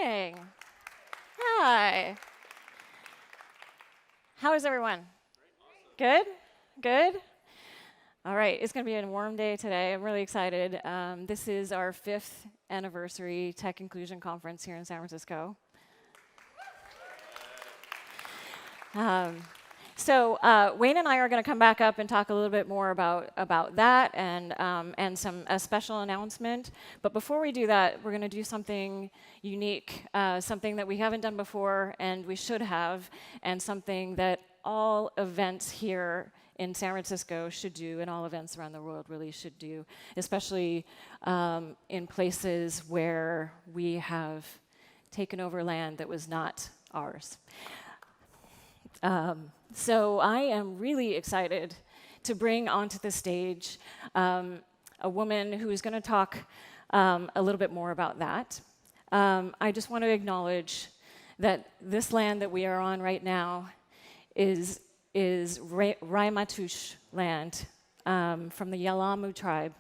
morning. Hi. How is everyone? Good? Good? All right, it's going to be a warm day today. I'm really excited. This is our 5th anniversary Tech Inclusion Conference here in San Francisco. So Wayne and I are going to come back up and talk a little bit more about that and a special announcement. But before we do that, we're going to do something unique, something that we haven't done before and we should have, and something that all events here in San Francisco should do, and all events around the world really should do, especially in places where we have taken over land that was not ours. So I am really excited to bring onto the stage a woman who is going to talk a little bit more about that. I just want to acknowledge that this land that we are on right now is Ramaytush land from the Yelamu tribe.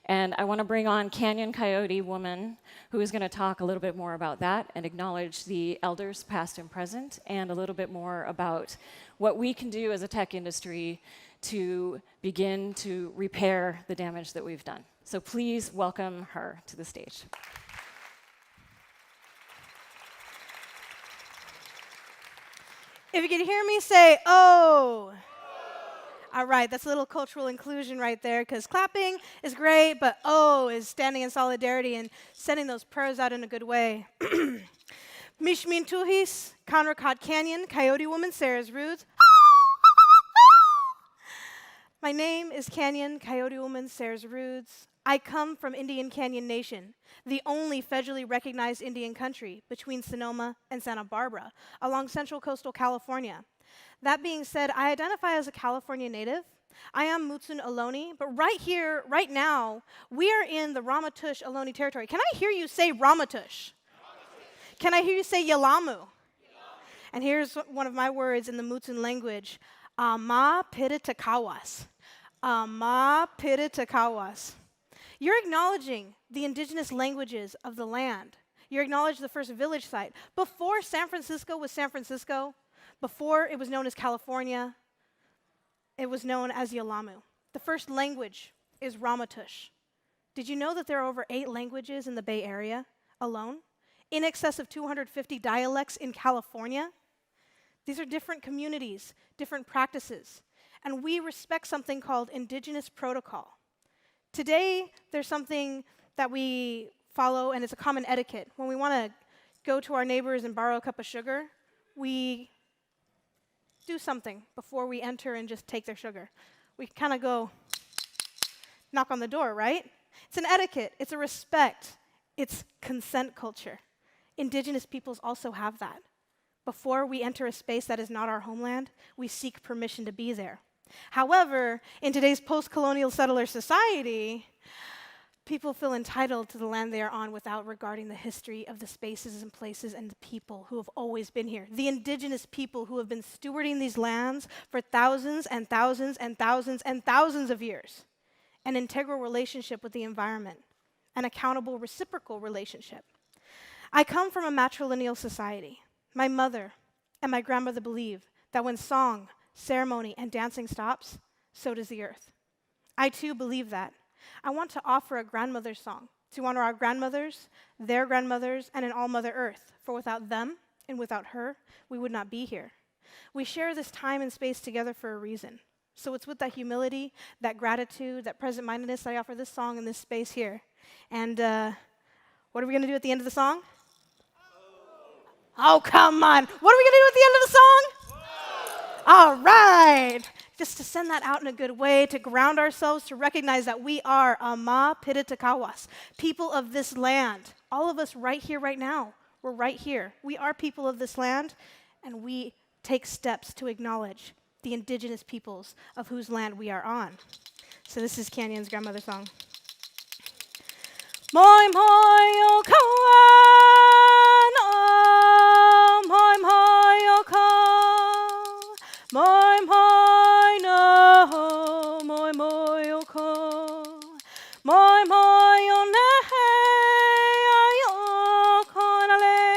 And I want to bring on Kanyon CoyoteWoman, who is going to talk a little bit more about that and acknowledge the elders past and present, and a little bit more about what we can do as a tech industry to begin to repair the damage that we've done. So please welcome her to the stage. If you can hear me, say, oh. All right, that's a little cultural inclusion right there, because clapping is great, but oh is standing in solidarity and sending those prayers out in a good way. Mishmin Tuhis, Kanrakat Kanyon CoyoteWoman Sayers-Roods. My name is Kanyon CoyoteWoman Sayers-Roods. I come from Indian Canyon Nation, the only federally recognized Indian country between Sonoma and Santa Barbara, along central coastal California. That being said, I identify as a California native. I am Mutsun Ohlone, but right here, right now, we are in the Ramaytush Ohlone territory. Can I hear you say Ramaytush? Can I hear you say Yelamu? And here's one of my words in the Mutsun language, Ma Piritakawas. Ma Piritakawas. You're acknowledging the indigenous languages of the land. You're acknowledging the first village site. Before San Francisco was San Francisco, before it was known as California, it was known as Yelamu. The first language is Ramaytush. Did you know that there are over 8 languages in the Bay Area alone? In excess of 250 dialects in California? These are different communities, different practices. And we respect something called Indigenous protocol. Today, there's something that we follow, and it's a common etiquette. When we want to go to our neighbors and borrow a cup of sugar, we do something before we enter and just take their sugar. We kind of go knock on the door, right? It's an etiquette. It's a respect. It's consent culture. Indigenous peoples also have that. Before we enter a space that is not our homeland, we seek permission to be there. However, in today's post-colonial settler society, people feel entitled to the land they are on without regarding the history of the spaces and places and the people who have always been here. The indigenous people who have been stewarding these lands for thousands and thousands and thousands and thousands of years. An integral relationship with the environment, an accountable reciprocal relationship. I come from a matrilineal society. My mother and my grandmother believe that when song, ceremony, and dancing stops, so does the earth. I too believe that. I want to offer a grandmother's song to honor our grandmothers, their grandmothers, and an all Mother Earth, for without them and without her, we would not be here. We share this time and space together for a reason. So it's with that humility, that gratitude, that present-mindedness that I offer this song in this space here. And what are we going to do at the end of the song? Oh, come on. What are we going to do at the end of the song? All right. Just to send that out in a good way, to ground ourselves, to recognize that we are Ma Piritakawas, people of this land. All of us right here, right now. We're right here. We are people of this land, and we take steps to acknowledge the indigenous peoples of whose land we are on. So this is Kanyon's grandmother song. Moi moi o kawan o moi moi o ka moi moi no moi moi o ka moi moi o ne ai o ko na le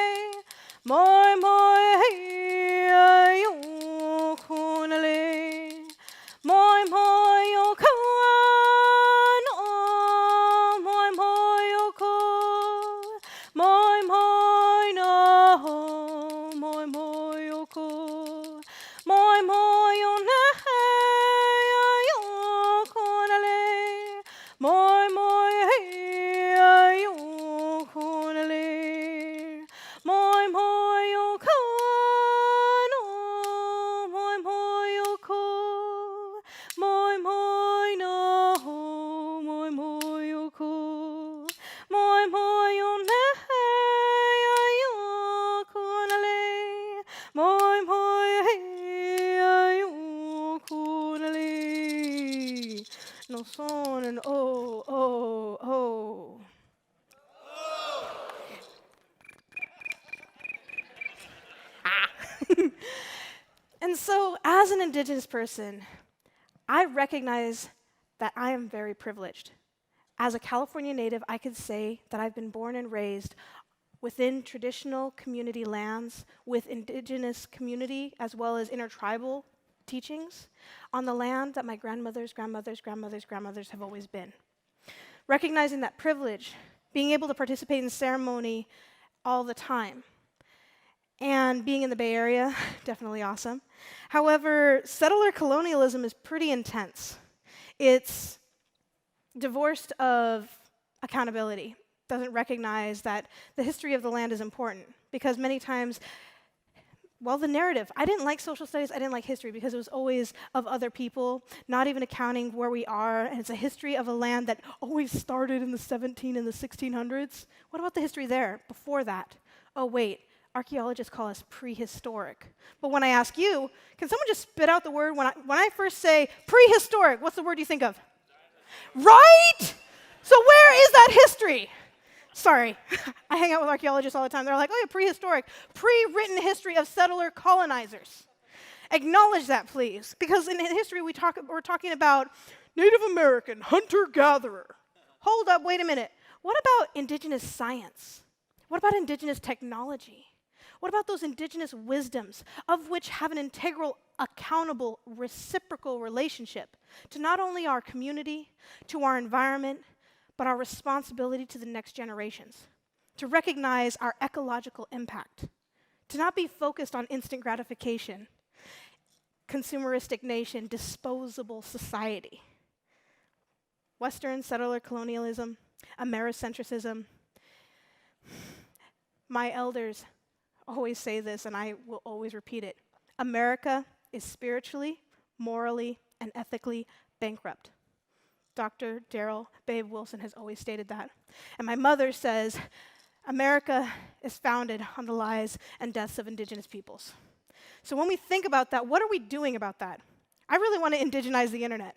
So, as an Indigenous person, I recognize that I am very privileged. As a California native, I could say that I've been born and raised within traditional community lands with Indigenous community as well as intertribal teachings on the land that my grandmothers have always been. Recognizing that privilege, being able to participate in ceremony all the time, and being in the Bay Area, definitely awesome. However, settler colonialism is pretty intense. It's divorced of accountability, doesn't recognize that the history of the land is important, because many times, well, the narrative, I didn't like social studies, I didn't like history, because it was always of other people, not even accounting where we are, and it's a history of a land that always started in the 1600s. What about the history there, before that? Oh, wait, archaeologists call us prehistoric. But when I ask you, can someone just spit out the word? When I first say prehistoric, what's the word you think of? Right? So where is that history? Sorry, I hang out with archaeologists all the time. They're like, oh yeah, prehistoric, pre-written history of settler colonizers. Acknowledge that, please. Because in history, we're talking about Native American, hunter-gatherer. Hold up, wait a minute. What about indigenous science? What about indigenous technology? What about those indigenous wisdoms, of which have an integral, accountable, reciprocal relationship to not only our community, to our environment, but our responsibility to the next generations, to recognize our ecological impact, to not be focused on instant gratification, consumeristic nation, disposable society. Western settler colonialism, Americentrism. My elders always say this, and I will always repeat it. America is spiritually, morally, and ethically bankrupt. Dr. Daryl Babe Wilson has always stated that. And my mother says, America is founded on the lives and deaths of indigenous peoples. So when we think about that, what are we doing about that? I really want to indigenize the internet,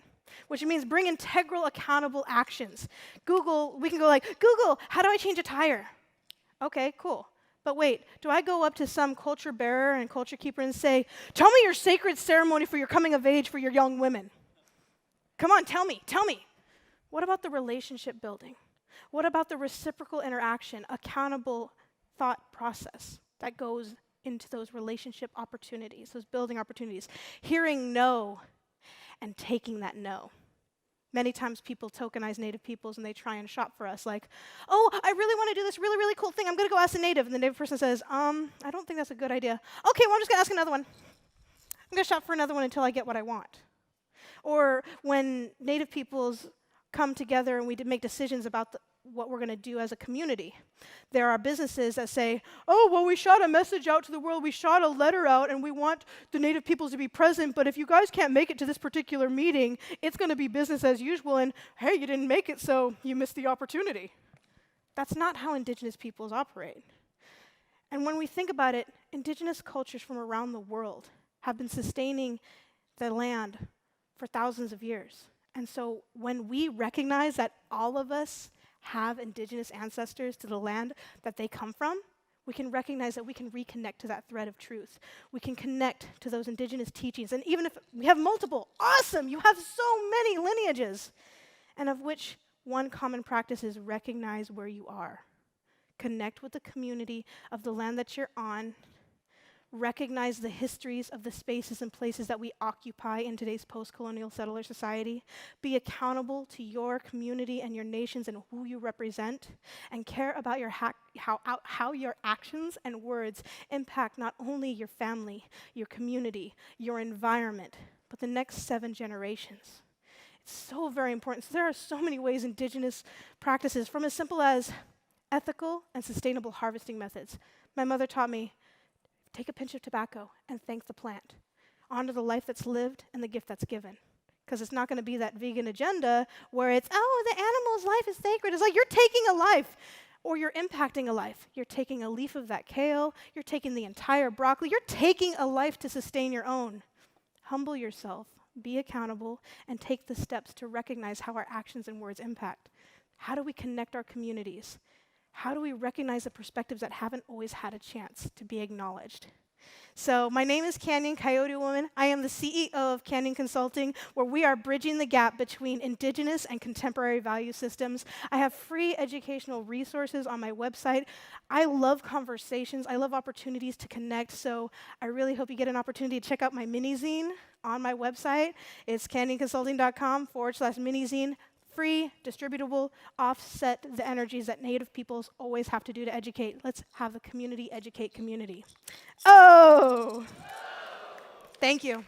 which means bring integral, accountable actions. Google, we can go like, Google, how do I change a tire? Okay, cool. But wait, do I go up to some culture bearer and culture keeper and say, tell me your sacred ceremony for your coming of age for your young women? Come on, tell me. What about the relationship building? What about the reciprocal interaction, accountable thought process that goes into those relationship opportunities, those building opportunities? Hearing no and taking that no. Many times people tokenize Native peoples and they try and shop for us like, oh, I really want to do this really, really cool thing. I'm going to go ask a Native. And the Native person says, I don't think that's a good idea. Okay, well, I'm just going to ask another one. I'm going to shop for another one until I get what I want. Or when Native peoples come together and we make decisions about what we're going to do as a community. There are businesses that say, oh, well, we shot a message out to the world, we shot a letter out, and we want the Native peoples to be present, but if you guys can't make it to this particular meeting, it's going to be business as usual, and hey, you didn't make it, so you missed the opportunity. That's not how Indigenous peoples operate. And when we think about it, Indigenous cultures from around the world have been sustaining the land for thousands of years. And so when we recognize that all of us have Indigenous ancestors to the land that they come from, we can recognize that we can reconnect to that thread of truth. We can connect to those Indigenous teachings. And even if we have multiple, awesome, you have so many lineages, and of which one common practice is recognize where you are. Connect with the community of the land that you're on. Recognize the histories of the spaces and places that we occupy in today's post-colonial settler society. Be accountable to your community and your nations and who you represent, and care about how your actions and words impact not only your family, your community, your environment, but the next 7 generations. It's so very important. So there are so many ways Indigenous practices, from as simple as ethical and sustainable harvesting methods. My mother taught me, take a pinch of tobacco and thank the plant. Honor the life that's lived and the gift that's given. Because it's not going to be that vegan agenda where it's, oh, the animal's life is sacred. It's like you're taking a life or you're impacting a life. You're taking a leaf of that kale. You're taking the entire broccoli. You're taking a life to sustain your own. Humble yourself, be accountable, and take the steps to recognize how our actions and words impact. How do we connect our communities? How do we recognize the perspectives that haven't always had a chance to be acknowledged? So my name is Kanyon CoyoteWoman. I am the CEO of Kanyon Consulting, where we are bridging the gap between Indigenous and contemporary value systems. I have free educational resources on my website. I love conversations. I love opportunities to connect, so I really hope you get an opportunity to check out my mini-zine on my website. It's canyonconsulting.com/mini-zine. Free, distributable, offset the energies that Native peoples always have to do to educate. Let's have the community educate community. Oh! Thank you.